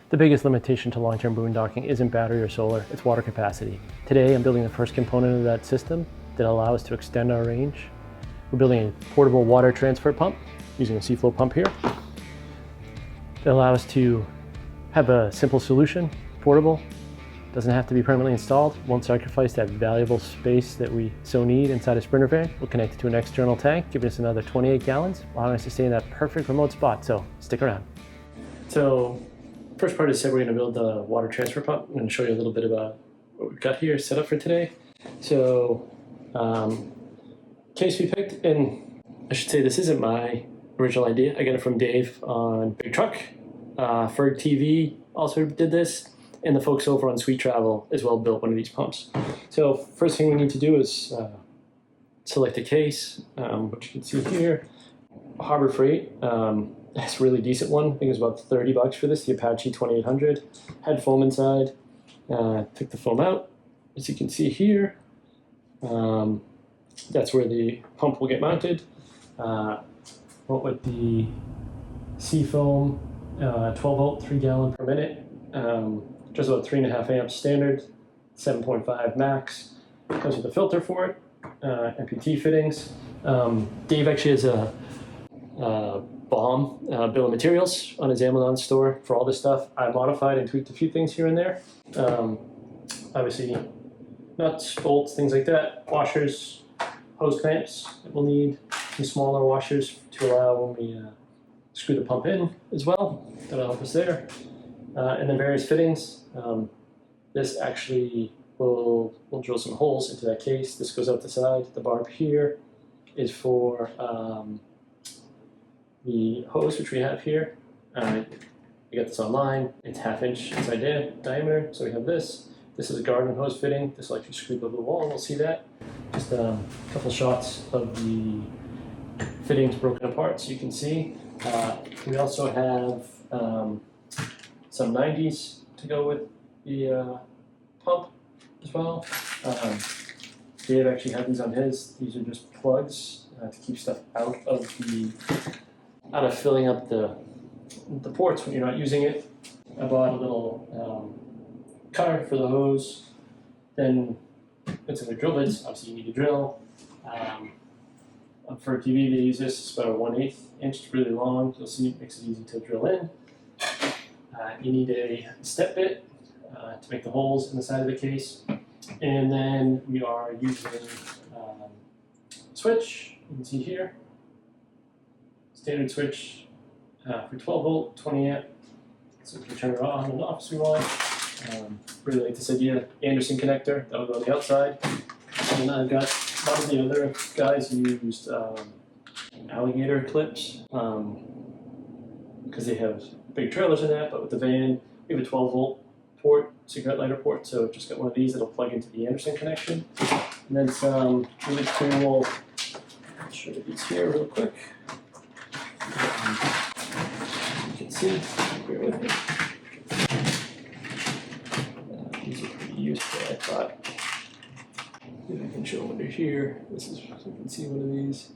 The biggest limitation to long-term boondocking isn't battery or solar, it's water capacity. Today, I'm building the first component of that system that allows us to extend our range. We're building a portable water transfer pump using a seaflow pump here that allows us to have a simple solution, portable, doesn't have to be permanently installed, won't sacrifice that valuable space that we so need inside a Sprinter van. We'll connect it to an external tank, giving us another 28 gallons, allowing us to stay in that perfect remote spot, so stick around. So, first part is said we're going to build the water transfer pump. I'm going to show you a little bit about what we've got here set up for today. So, case we picked, and I should say this isn't my original idea. I got it from Dave on Big Truck. Ferg TV also did this, and the folks over on Sweet Travel as well built one of these pumps. So first thing we need to do is select a case, which you can see here. Harbor Freight. That's a really decent one. I think it was about 30 bucks for this, the Apache 2800. Had foam inside. Took the foam out. As you can see here, that's where the pump will get mounted. Went with the Seafoam 12 volt, 3 gallon per minute. Just about 3.5 amps standard, 7.5 max. Comes with a filter for it, MPT fittings. Dave actually has a BOM bill of materials on his Amazon store for all this stuff. I modified and tweaked a few things here and there. Obviously, nuts, bolts, things like that. Washers, hose clamps that we'll need. Some smaller washers to allow when we screw the pump in as well. That'll help us there. And then various fittings. This actually will drill some holes into that case. This goes out the side. The barb here is for the hose, which we have here. We got this online. It's 1/2 inch inside diameter. So we have this. This is a garden hose fitting. This will actually screw over the wall. We'll see that. Just a couple shots of the fittings broken apart so you can see. We also have some 90s to go with the pump as well. Dave actually had these on his. These are just plugs to keep stuff out of filling up the ports when you're not using it. I bought a little cutter for the hose. Then it's in the drill bits. Obviously, you need a drill. For TV, they use this. It's about a 1/8 inch. It's really long. You'll see it makes it easy to drill in. You need a step bit to make the holes in the side of the case. And then we are using a switch. You can see here. Standard switch for 12 volt, 20 amp. So we can turn it on and off as we want. Really like this idea. Anderson connector, that will go on the outside. And I've got a lot of the other guys used alligator clips because they have big trailers in that, but with the van, we have a 12 volt port, cigarette lighter port, so just got one of these that'll plug into the Anderson connection. And then some really cool, I'll show you these here real quick. You can see, bear with me. These are pretty useful, I thought. Maybe I can show them under here. This is, so you can see one of these.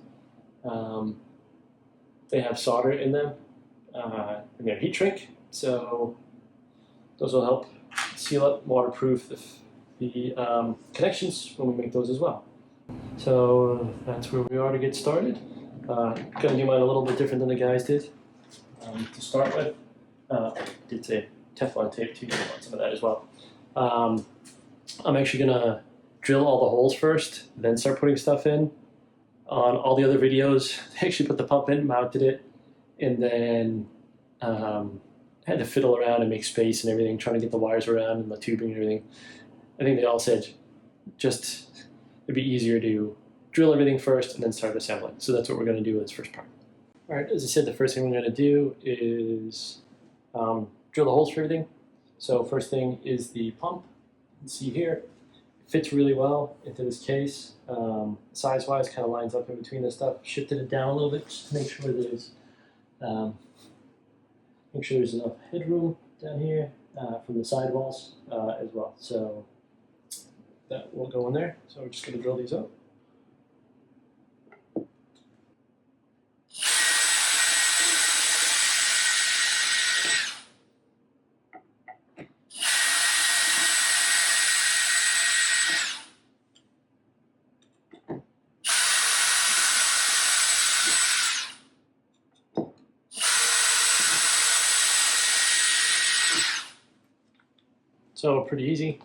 They have solder in them. And they're heat shrink, so those will help seal up, waterproof the connections when we make those as well. So that's where we are to get started. Gonna do mine a little bit different than the guys did. To start with, did say Teflon tape too, want some of that as well. I'm actually gonna drill all the holes first, then start putting stuff in. On all the other videos, they actually put the pump in, mounted it, and then had to fiddle around and make space and everything, trying to get the wires around and the tubing and everything. I think they all said just it'd be easier to drill everything first and then start assembling. So that's what we're going to do with this first part. All right, as I said, the first thing we're going to do is drill the holes for everything. So first thing is the pump. You can see here, it fits really well into this case. Size-wise, kind of lines up in between this stuff. Shifted it down a little bit just to make sure there's enough headroom down here from the sidewalls as well. So that will go in there. So we're just going to drill these up. So pretty easy.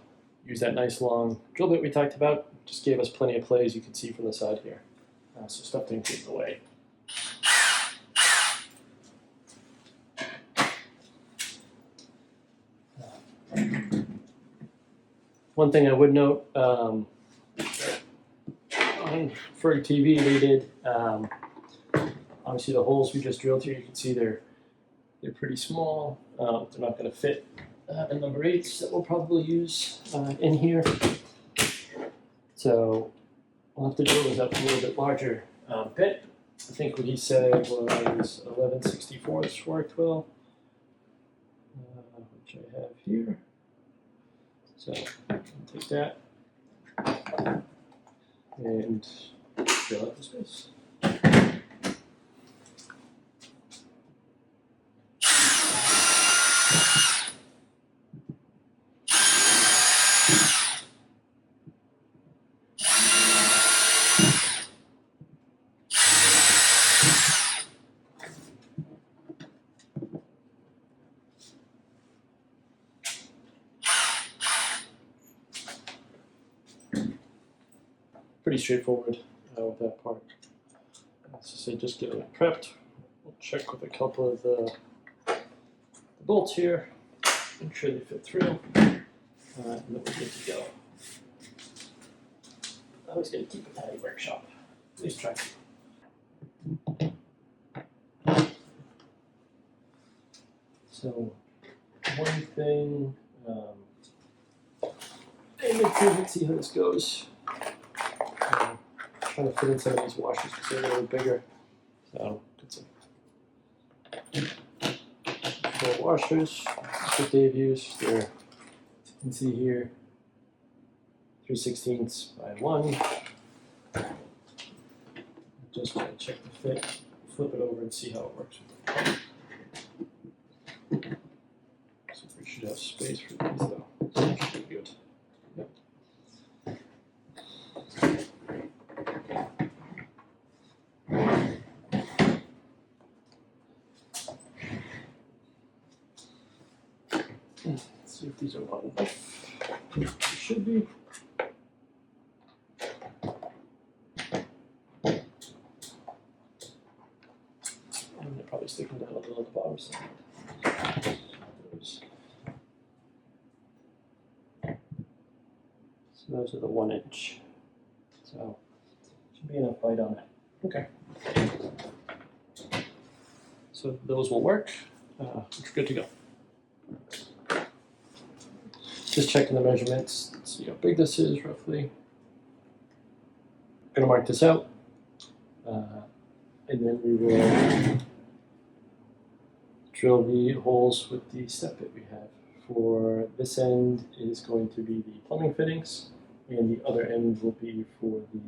Use that nice long drill bit we talked about. Just gave us plenty of play, as you can see from the side here. So stuff didn't get in the way. One thing I would note, on Ferg TV they did, obviously the holes we just drilled here, you can see they're pretty small. They're not going to fit a number 8s that we'll probably use in here. So we'll have to drill this up a little bit larger pit. I think what he said was 11/64 worked well, which I have here. So I can take that and drill out the space. Pretty straightforward with that part. So just getting it prepped. We'll check with a couple of the bolts here. Make sure they fit through. And then we're good to go. I always got to keep a tidy workshop. At least try to. So one thing, let's see how this goes. Trying to fit in some of these washers because they're a little bigger. So get some full washers. That's what Dave used. They're, you can see here, 3/16 by 1. Just want to check the fit, flip it over and see how it works with the pump. So we should have space for these though. So that should be good. Yep. Let's see if these are long enough. They should be. And they're probably sticking down a little at the bottom side. So those are the 1 inch. So should be enough bite on it. Okay. So those will work. We're good to go. Just checking the measurements, see how big this is roughly. I'm gonna mark this out, and then we will drill the holes with the step bit we have. For this end is going to be the plumbing fittings, and the other end will be for the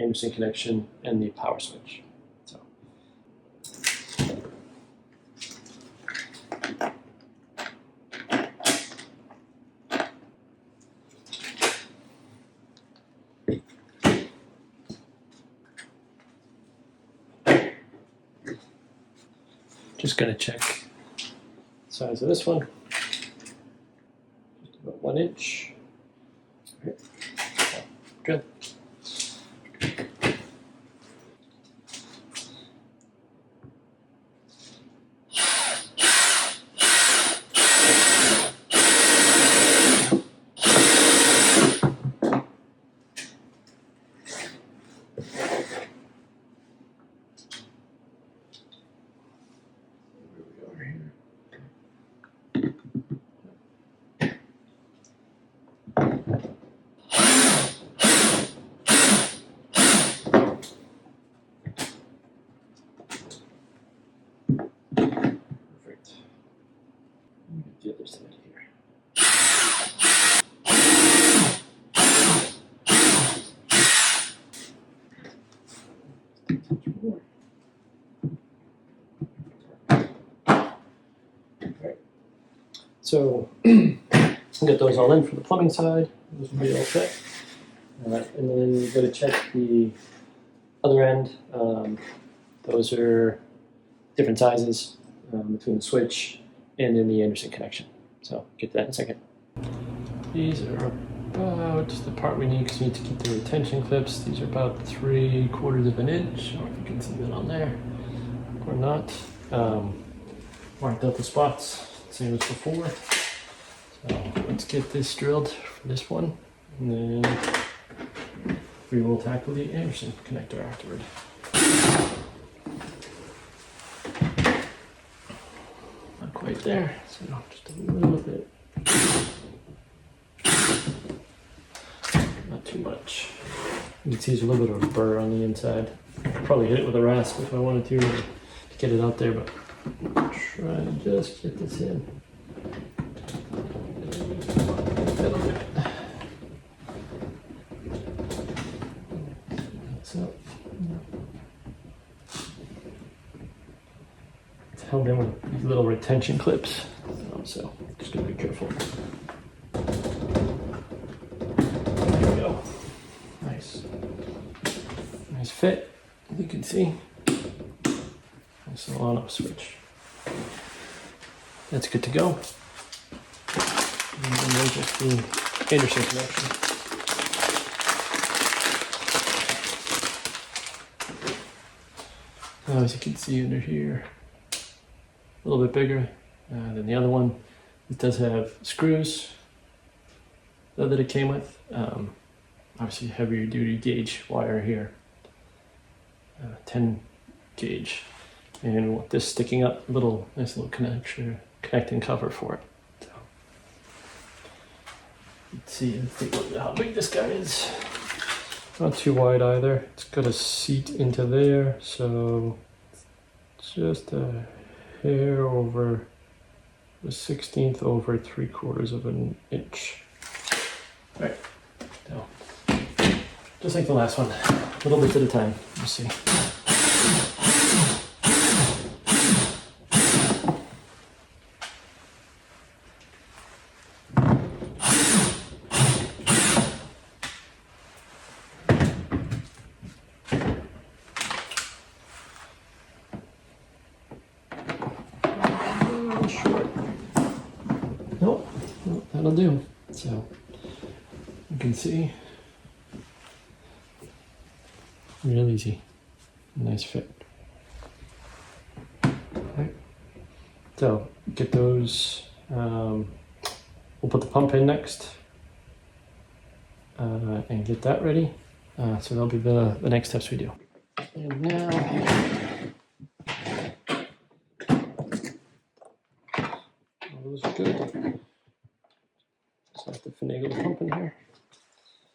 Anderson connection and the power switch. So. Just gonna check the size of this one. Just about 1 inch. Okay. Good. The other side here. Okay. So we'll get those all in for the plumbing side. Those will be all set. And then we're going to check the other end. Those are different sizes between the switch and then the Anderson connection. So get to that in a second. These are about the part we need because we need to keep the retention clips. These are about 3/4 of an inch. I don't know if you can see that on there or not. Marked out the spots, same as before. So let's get this drilled for this one, and then we will tackle the Anderson connector afterward. Not quite there, so just a little bit. Not too much. You can see there's a little bit of a burr on the inside. I'd probably hit it with a rasp if I wanted to get it out there, but I'm trying to just get this in. It's held in with these little retention clips, so just gotta be careful. There we go. Nice fit, as you can see. Nice little on-off switch. That's good to go. And then there's just the Anderson connection. Now, as you can see under here, a little bit bigger than the other one. It does have screws that it came with. Obviously heavier duty gauge wire here, 10 gauge, and with this sticking up, nice little connecting cover for it. So, let's take a look at how big this guy is. Not too wide either. It's got a seat into there, so it's just a hair over the 1/16 over 3/4 of an inch. All right, so just like the last one, a little bit at a time. You see. Short. Nope, that'll do. So you can see, real easy, nice fit. Okay. So get those. We'll put the pump in next, and get that ready. So that'll be the next steps we do. And now. Those are good. Just have to finagle the pump in here,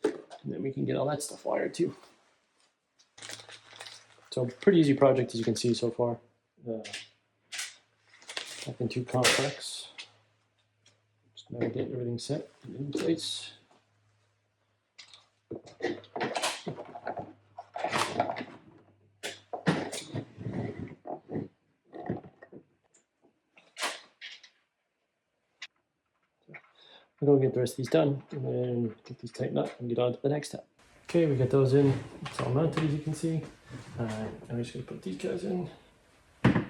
and then we can get all that stuff wired too. So pretty easy project, as you can see so far. Nothing too complex. Just now get everything set and in place. We're going to get the rest of these done and then get these tightened up and get on to the next step. Okay, we got those in. It's all mounted, as you can see. I'm just going to put these guys in. I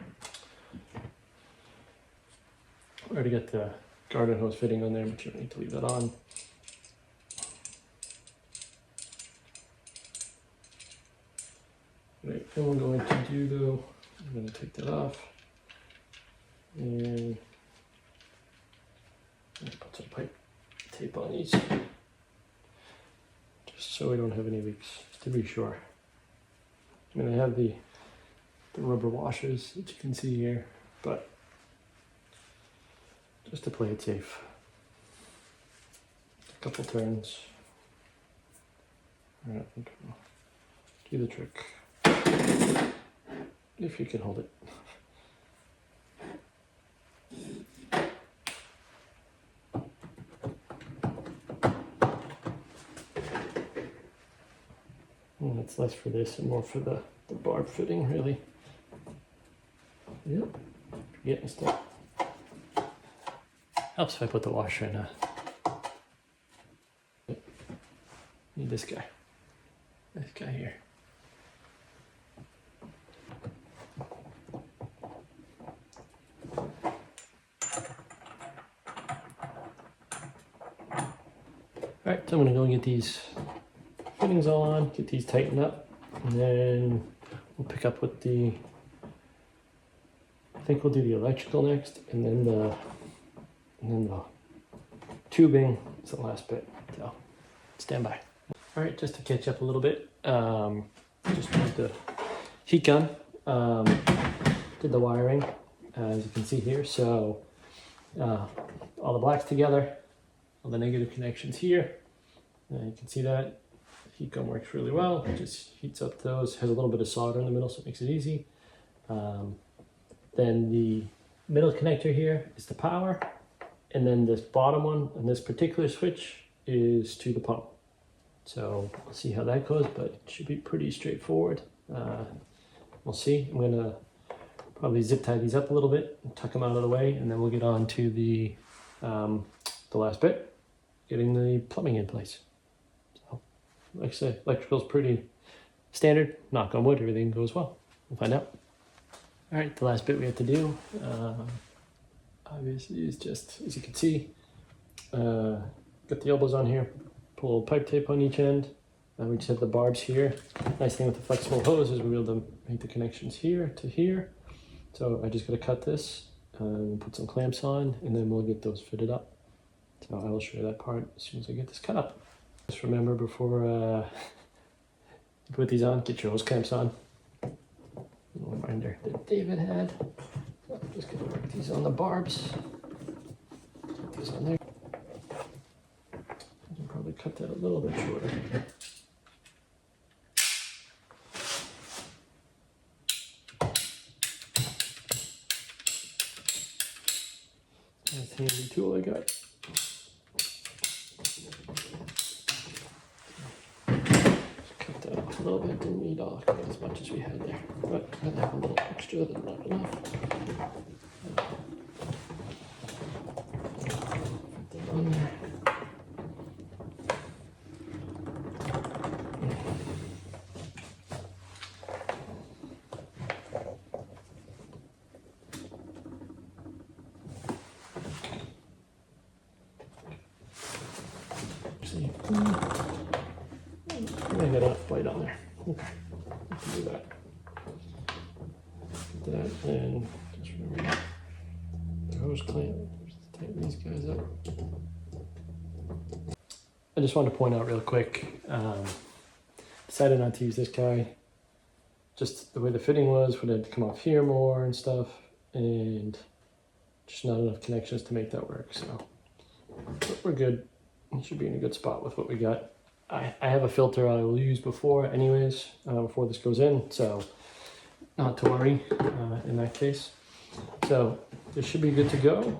already got the garden hose fitting on there, but you don't need to leave that on. Right, and we're going to do though, I'm going to take that off and put some pipe tape on these, just so we don't have any leaks, to be sure. I mean, I have the rubber washers that you can see here, but just to play it safe, a couple turns. All right, I think we'll do the trick, if you can hold it. And it's less for this and more for the barb fitting, really. Yep, getting stuck. Helps if I put the washer in. Need this guy. This guy here. Alright, so I'm gonna go and get these fittings all on, get these tightened up, and then we'll pick up with I think we'll do the electrical next, and then the tubing is the last bit, so stand by. Alright, just to catch up a little bit, just used the heat gun, did the wiring, as you can see here, so all the blacks together, all the negative connections here, you can see that heat gun works really well. It just heats up those, has a little bit of solder in the middle, so it makes it easy. Then the middle connector here is the power, and then this bottom one and this particular switch is to the pump. So we'll see how that goes, but it should be pretty straightforward. We'll see. I'm gonna probably zip tie these up a little bit and tuck them out of the way, and then we'll get on to the last bit, getting the plumbing in place. So, like I said, electrical's pretty standard. Knock on wood, everything goes well. We'll find out. All right, the last bit we have to do, obviously, is just, as you can see, got the elbows on here, put a little pipe tape on each end. We just have the barbs here. Nice thing with the flexible hose is we'll be able to make the connections here to here. So I just got to cut this, put some clamps on, and then we'll get those fitted up. So I will show you that part as soon as I get this cut up. Just remember, before you put these on, get your hose clamps on. A reminder that David had. So I'm just going to work these on the barbs. Put these on there. I can probably cut that a little bit shorter. That's the handy tool I got. Cut that off a little bit, didn't need all as much as we had there. But I have a little extra, that's not enough. Put that on there. I got enough bite on there. Okay, I can do that. That, and just remember the hose clamp. Just tighten these guys up. I just wanted to point out real quick, decided not to use this guy. Just the way the fitting was, would have to come off here more and stuff, and just not enough connections to make that work. So but we're good. We should be in a good spot with what we got. I have a filter I will use before anyways, before this goes in, so not to worry in that case. So this should be good to go.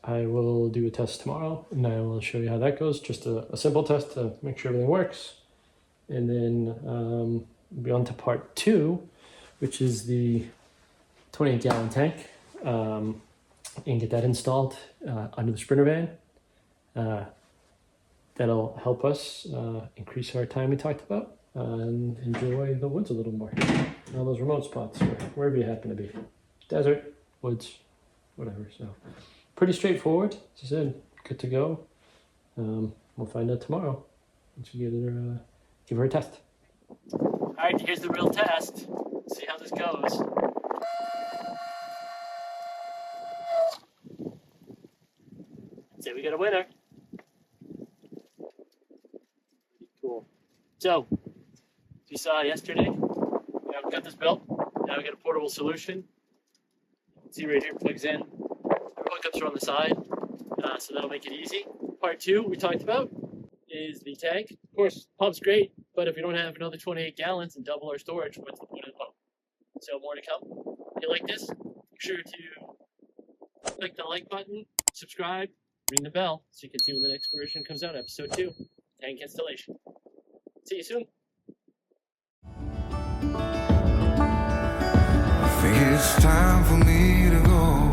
I will do a test tomorrow, and I will show you how that goes. Just a simple test to make sure everything works. And then we'll be on to part 2, which is the 28-gallon tank, and get that installed under the Sprinter van. That'll help us increase our time we talked about and enjoy the woods a little more. And all those remote spots, or wherever you happen to be. Desert, woods, whatever. So pretty straightforward. As I said, good to go. We'll find out tomorrow once we give her a test. All right, here's the real test. See how this goes. Say we got a winner. Cool. So, as you saw yesterday, we got this built. Now we got a portable solution. See right here, plugs in. Our hookups are on the side, so that'll make it easy. Part 2 we talked about is the tank. Of course, pump's great, but if we don't have another 28 gallons and double our storage, what's the point of the pump? So more to come. If you like this, make sure to click the like button, subscribe, ring the bell so you can see when the next version comes out, episode 2, tank installation. See you soon. I think it's time for me to go.